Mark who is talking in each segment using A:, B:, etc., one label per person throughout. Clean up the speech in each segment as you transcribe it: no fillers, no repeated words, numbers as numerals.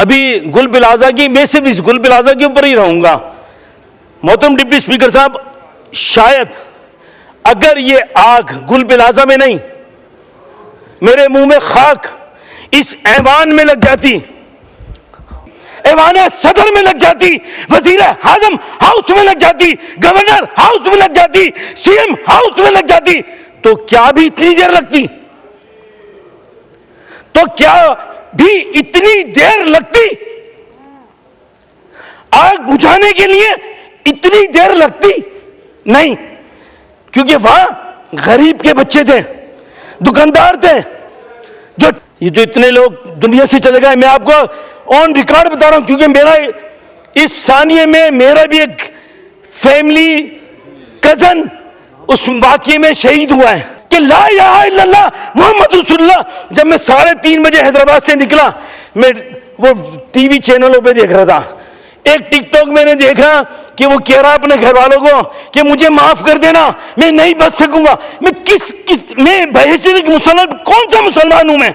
A: अभी गुल प्लाजा की, मैं सिर्फ इस गुल प्लाजा के ऊपर ही रहूंगा। मोहतरम डिप्टी स्पीकर साहब, शायद अगर ये आग गुल प्लाजा में नहीं, मेरे मुंह में खाक इस ऐवान में लग जाती, ऐवान सदर में लग जाती, वजीर आजम हाउस में लग जाती, गवर्नर हाउस में लग जाती, सीएम हाउस में लग जाती, तो क्या भी इतनी देर लगती? तो क्या भी इतनी देर लगती? आग बुझाने के लिए इतनी देर लगती? नहीं, क्योंकि वहां गरीब के बच्चे थे, दुकानदार थे, जो इतने लोग दुनिया से चले गए। मैं आपको ऑन रिकॉर्ड बता रहा हूं, क्योंकि मेरा इस सानिये में मेरा भी एक फैमिली कजन उस वाकये में शहीद हुआ है कि ला इलाहा इल्लल्लाह मोहम्मद रसूलुल्लाह। जब मैं 3:30 बजे हैदराबाद से निकला, मैं वो टीवी चैनलों पे देख रहा था, एक टिकटॉक मैंने देखा कि वो कह रहा अपने घर वालों को कि मुझे माफ कर देना, मैं नहीं बच सकूंगा। मैं मैं बहैसियत मुसलमान कौन सा मुसलमान हूं? मैं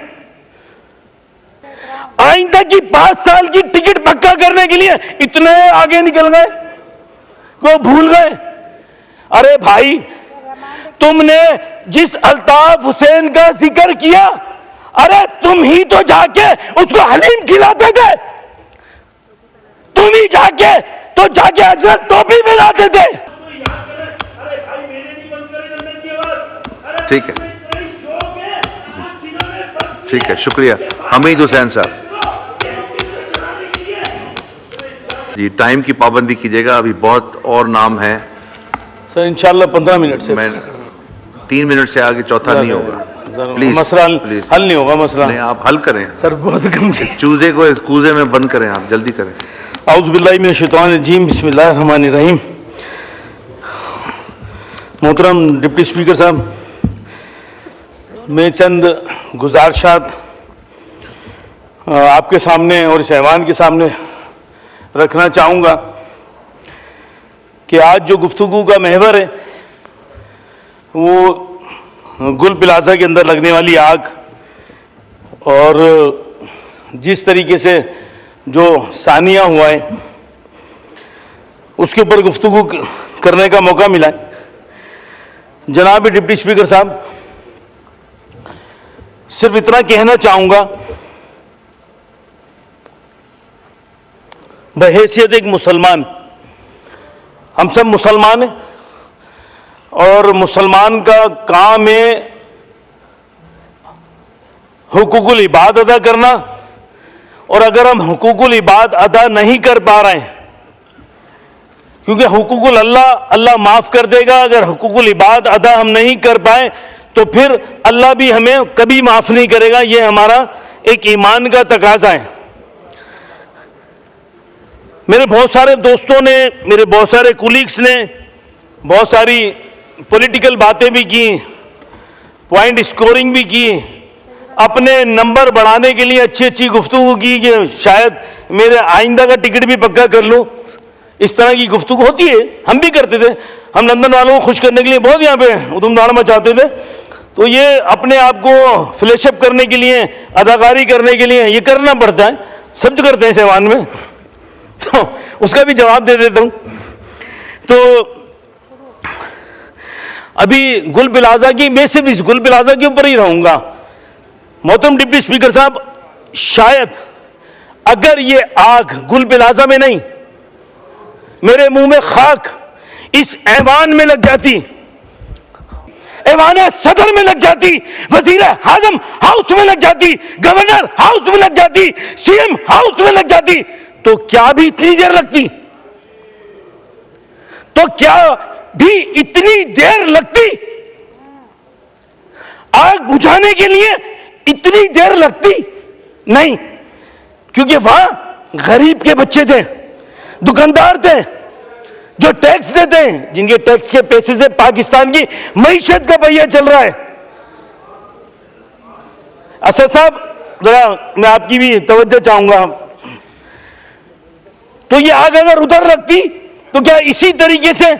A: आइंदा की 5 साल की टिकट पक्का करने के लिए इतने आगे निकल गए, वो भूल गए। अरे भाई, तुमने जिस अल्ताफ हुसैन का जिक्र किया, अरे तुम ही तो जाके उसको हलीम खिलाते थे, तुम ही जाके हजरत टोपी पहनाते थे।
B: ठीक है, ठीक है, शुक्रिया। हमीद हुसैन साहब जी, टाइम की पाबंदी कीजिएगा, अभी बहुत और नाम है
A: सर। इंशाल्लाह 15 मिनट से,
B: मैं 3 मिनट से आगे चौथा नहीं होगा। प्लीज,
A: मसला
B: प्लीज
A: हल नहीं होगा। मसला
B: नहीं, आप हल करें
A: सर, बहुत कम।
B: चूजे को इस कूजे में बंद करें, आप जल्दी करें।
A: औज़ु बिल्लाहि मिनश शैतानिर रजीम, बिस्मिल्लाहिर रहमानिर रहीम। मोहतरम डिप्टी स्पीकर साहब, मैं चंद गुजारिशात आपके सामने और इस ऐवान के सामने रखना चाहूँगा कि आज जो गुफ्तगू का महवर है वो गुल प्लाजा के अंदर लगने वाली आग और जिस तरीके से जो सानिया हुआ है उसके ऊपर गुफ्तगू करने का मौका मिला है। जनाब डिप्टी स्पीकर साहब, सिर्फ इतना कहना चाहूँगा, बहैसियत एक मुसलमान, हम सब मुसलमान हैं और मुसलमान का काम है हुकूकुल इबाद अदा करना। और अगर हम हुकूकुल इबाद अदा नहीं कर पा रहे हैं, क्योंकि हुकूकुल अल्लाह माफ़ कर देगा, अगर हुकूकुल इबाद अदा हम नहीं कर पाए तो फिर अल्लाह भी हमें कभी माफ़ नहीं करेगा। ये हमारा एक ईमान का तकाजा है। मेरे बहुत सारे दोस्तों ने, मेरे बहुत सारे कुलीग्स ने बहुत सारी पॉलिटिकल बातें भी की, पॉइंट स्कोरिंग भी की, अपने नंबर बढ़ाने के लिए अच्छी अच्छी गुफ्तगू की कि शायद मेरे आइंदा का टिकट भी पक्का कर लूँ। इस तरह की गुफ्तगू होती है, हम भी करते थे। हम लंदन वालों को खुश करने के लिए बहुत यहाँ पे उधमदाड़ मचाते थे। तो ये अपने आप को फ्लैशअप करने के लिए, अदाकारी करने के लिए ये करना पड़ता है, सब करते हैं इस ऐवान में, तो उसका भी जवाब दे देता हूँ। तो अभी गुल प्लाजा की, मैं सिर्फ इस गुल प्लाजा के ऊपर ही रहूंगा। मोहतरम डिप्टी स्पीकर साहब, शायद अगर ये आग गुल प्लाजा में नहीं, मेरे मुंह में खाक इस ऐवान में लग जाती, ऐवान सदर में लग जाती, वजीर आजम हाउस में लग जाती, गवर्नर हाउस में लग जाती, सीएम हाउस में लग जाती, तो क्या भी इतनी देर लगती? तो क्या भी इतनी देर लगती? आग बुझाने के लिए इतनी देर लगती? नहीं, क्योंकि वहां गरीब के बच्चे थे, दुकानदार थे, जो टैक्स देते हैं, जिनके टैक्स के पैसे से पाकिस्तान की मईशत का पहिया चल रहा है। असद साहब, जरा मैं आपकी भी तवज्जो चाहूंगा। तो ये आग अगर उधर लगती तो क्या इसी तरीके से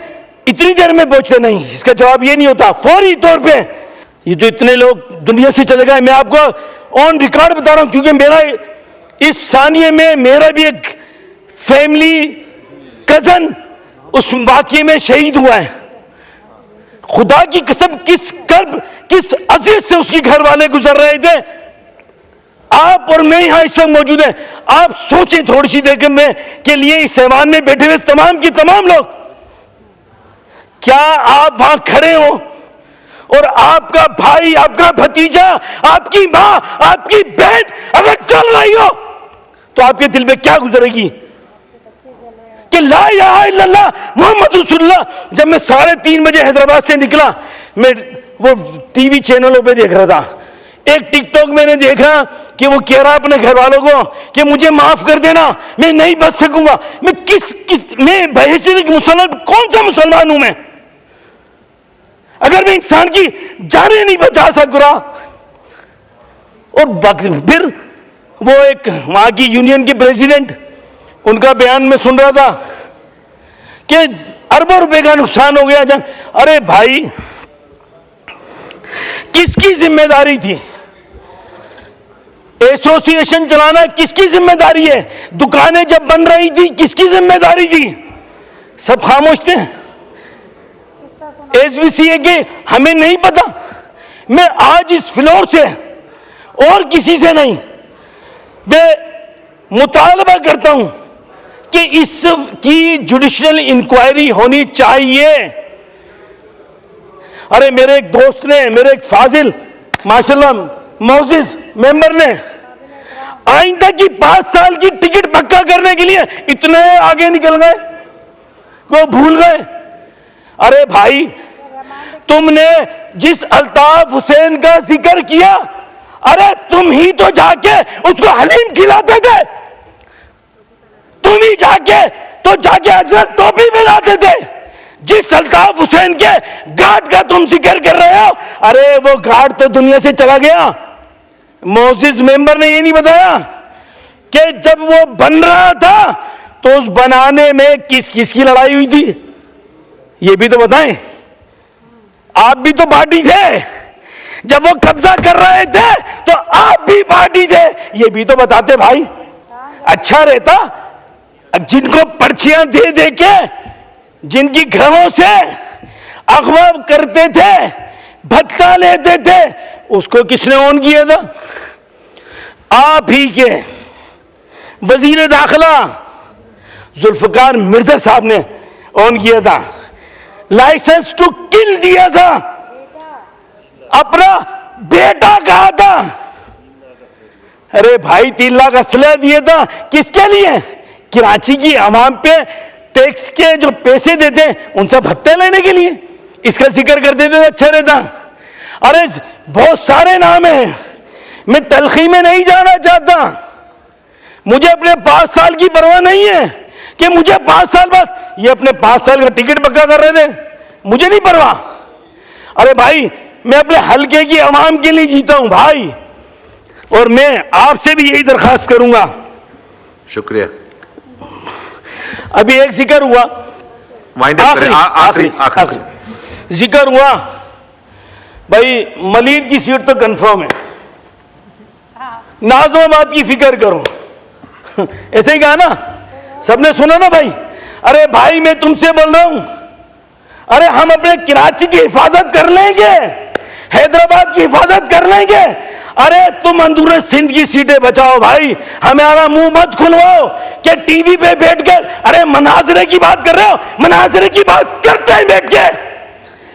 A: इतनी देर में पहुंचते? नहीं, इसका जवाब ये नहीं होता। फौरी तौर पे ये जो इतने लोग दुनिया से चले गए, मैं आपको ऑन रिकॉर्ड बता रहा हूं, क्योंकि मेरा इस सानिए में मेरा भी एक फैमिली कजन उस वाकये में शहीद हुआ है। खुदा की कसम, किस कर्ब, किस अजीज से उसके घर वाले गुजर रहे थे। आप और मैं यहां इस वक्त मौजूद हैं। आप सोचें थोड़ी सी देर में के लिए इस ऐवान में बैठे हुए तमाम के तमाम लोग, क्या आप वहां खड़े हो और आपका भाई, आपका भतीजा, आपकी मां, आपकी बहन अगर चल रही हो तो आपके दिल में क्या गुजरेगी कि ला इलाहा इल्लल्लाह मोहम्मद रसूलुल्लाह। जब मैं 3:30 बजे हैदराबाद से निकला, मैं वो टीवी चैनलों पे देख रहा था, एक टिकटॉक मैंने देखा कि वो कह रहा अपने घर वालों को कि मुझे माफ कर देना, मैं नहीं बच सकूंगा। मैं बहैसियत मुसलमान कौन सा मुसलमान हूं मैं, अगर मैं इंसान की जाने नहीं बचा सकूंगा। और फिर वो एक वहां की यूनियन के प्रेसिडेंट, उनका बयान में सुन रहा था कि अरबों रुपए का नुकसान हो गया। अरे भाई, किसकी जिम्मेदारी थी? एसोसिएशन चलाना किसकी जिम्मेदारी है? दुकानें जब बन रही थी किसकी जिम्मेदारी थी? सब खामोश थे। एसबीसीए के हमें नहीं पता। मैं आज इस फ्लोर से और किसी से नहीं, मैं मुतालबा करता हूं कि इसकी जुडिशियल इंक्वायरी होनी चाहिए। अरे मेरे एक दोस्त ने, मेरे एक फाजिल माशाल्लाह मोजिज मेंबर ने आइंदा की 5 साल की टिकट पक्का करने के लिए इतने आगे निकल गए, वो भूल गए। अरे भाई, तुमने जिस अल्ताफ हुसैन का जिक्र किया, अरे तुम ही तो जाके उसको हलीम खिलाते थे, तुम ही जाके हजरत टोपी मिलाते थे। जिस अल्ताफ हुसैन के घाट का तुम जिक्र कर रहे हो, अरे वो घाट तो दुनिया से चला गया। मोजिज मेंबर ने ये नहीं बताया कि जब वो बन रहा था तो उस बनाने में किस किस की लड़ाई हुई थी, ये भी तो बताएं। आप भी तो पार्टी थे, जब वो कब्जा कर रहे थे तो आप भी पार्टी थे, ये भी तो बताते भाई। अच्छा रहता जिनको पर्चियां दे दे के, जिनकी घरों से अगवा करते थे, भत्ता लेते थे, उसको किसने ऑन किया था? आप ही के वजीर दाखिला जुल्फकार मिर्जा साहब ने ऑन किया था। लाइसेंस टू किल दिया था, अपना बेटा कहा था। अरे भाई, 3 लाख असला दिया था, किसके लिए? कराची की आवाम पे टैक्स के जो पैसे देते उनसे भत्ते लेने के लिए। इसका जिक्र कर देते तो अच्छा रहता। अरे बहुत सारे नाम हैं, मैं तलखी में नहीं जाना चाहता। मुझे अपने 5 साल की परवाह नहीं है कि मुझे 5 साल बाद, ये अपने 5 साल का टिकट पक्का कर रहे थे, मुझे नहीं परवाह। अरे भाई, मैं अपने हल्के की आवाम के लिए जीता हूं भाई, और मैं आपसे भी यही दरखास्त करूंगा।
B: शुक्रिया।
A: अभी एक जिक्र हुआ, आखिरी जिक्र हुआ भाई, मलिर की सीट तो कंफर्म है, नाज़िमाबाद की फिक्र करो। ऐसे ही कहा ना, सबने सुना ना भाई। अरे भाई, मैं तुमसे बोल रहा हूं, अरे हम अपने कराची की हिफाजत कर लेंगे, हैदराबाद की हिफाजत कर लेंगे। अरे तुम अंदूर सिंध की सीटें बचाओ भाई, हमारा मुंह मत खुलवाओ कि टीवी पे बैठकर, अरे मनाजरे की बात कर रहे हो, मनाजरे की बात करते हैं बैठ के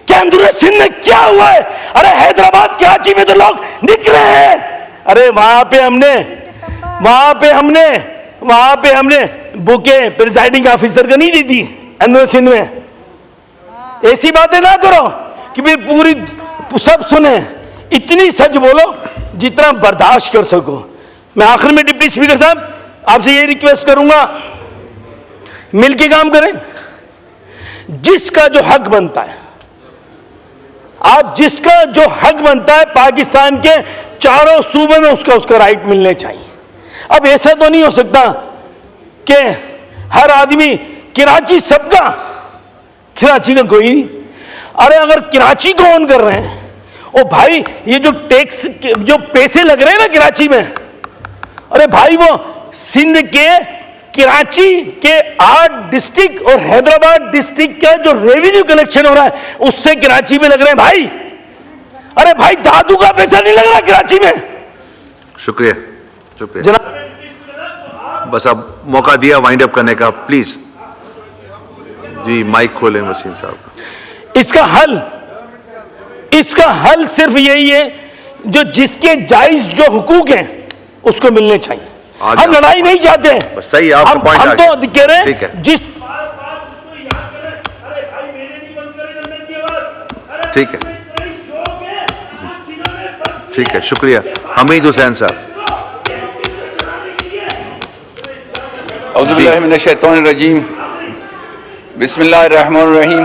A: कि अंदूर सिंध में क्या हुआ है। अरे हैदराबाद कराची में तो लोग निकले हैं। अरे वहां पे हमने बुकें प्रिजाइडिंग ऑफिसर को नहीं दी थी अंदर सिंध में। ऐसी बातें ना करो कि भी पूरी सब सुने, इतनी सच बोलो जितना बर्दाश्त कर सको। मैं आखिर में डिप्टी स्पीकर साहब आपसे ये रिक्वेस्ट करूंगा, मिलके काम करें। जिसका जो हक बनता है, जिसका जो हक बनता है पाकिस्तान के चारों सूबे में उसका राइट मिलने चाहिए। अब ऐसा तो नहीं हो सकता कि हर आदमी, कराची सबका, कराची का कोई नहीं। अरे अगर कराची को ऑन कर रहे हैं, ओ भाई, ये जो टैक्स जो पैसे लग रहे हैं ना कराची में, अरे भाई वो सिंध के कराची के 8 डिस्ट्रिक्ट और हैदराबाद डिस्ट्रिक्ट का जो रेवेन्यू कलेक्शन हो रहा है उससे कराची में लग रहे हैं भाई। अरे भाई दादू का पैसा नहीं लग रहा कराची में।
B: शुक्रिया शुक्रिया
A: जनाब
B: बस अब मौका दिया वाइंड अप करने का, प्लीज जी माइक खोलें वसीम साहब।
A: इसका हल सिर्फ यही है, जो जिसके जायज जो हुकूक हैं उसको मिलने चाहिए। हम लड़ाई नहीं चाहते हैं,
B: बस सही है, आपका पॉइंट
A: हम
B: आ
A: तो
B: गया।
A: कह रहे
B: ठीक है।
A: हैं जिस
B: ठीक है ठीक है शुक्रिया हमीद हुसैन साहब।
C: औज़ुबिल्लाहि मिनश शैतानिर रजीम, बिस्मिल्लाहिर रहमानिर रहीम।